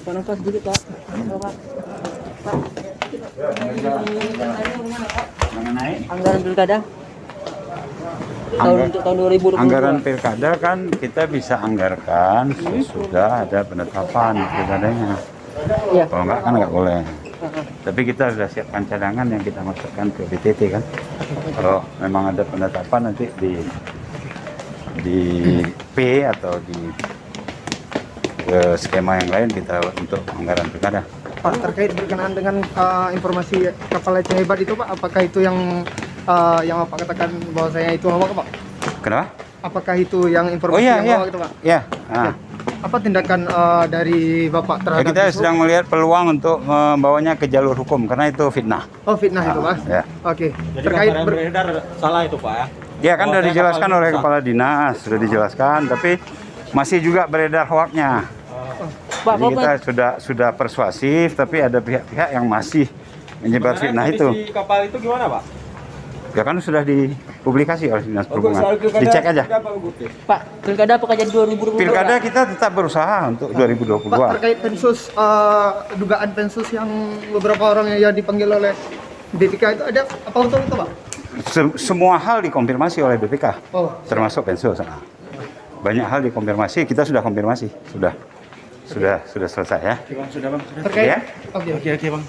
Panangkas dulu Pak. Mengenai Anggaran pilkada untuk tahun 2022. anggaran pilkada kan kita bisa anggarkan sesudah ada penetapan pilkadanya. Iya. Kalau enggak kan nggak boleh. Tapi kita sudah siapkan cadangan yang kita masukkan ke BTT kan. Kalau memang ada penetapan nanti di P atau di skema yang lain kita untuk anggaran pilkada. Pak, terkait berkenaan dengan informasi kapal leceng hebat itu Pak, apakah itu yang Bapak katakan bahwa saya itu hoax Pak? Kenapa? Apakah itu yang informasi yang hoax itu Pak? Ya. Nah. Apa tindakan dari Bapak Ya, terhadap kita itu? sedang melihat peluang untuk membawanya ke jalur hukum karena itu fitnah. Oh, fitnah itu Pak? Ya. Oke. Jadi Terkait kabar yang beredar salah itu Pak ya? Ya kan sudah dijelaskan oleh kapal kepala dinas, sudah dijelaskan, tapi masih juga beredar hoaknya. Pak, Jadi kita sudah persuasif, tapi ada pihak-pihak yang masih menyebar fitnah itu. Kondisi kapal itu gimana Pak? Ya kan sudah dipublikasi oleh dinas perhubungan. Dicek aja. Pak, pilkada apakah jadi 2022? Pilkada kita tetap berusaha untuk 2022. Pak, terkait pensus dugaan pensus yang beberapa orang yang dipanggil oleh BPK itu ada apa betul itu Pak? Semua hal dikonfirmasi oleh BPK, Oh. termasuk pensus. Banyak hal dikonfirmasi, kita sudah konfirmasi, sudah selesai ya. Bang, sudah Bang. Terkait? Ya. Oke. Oke Bang.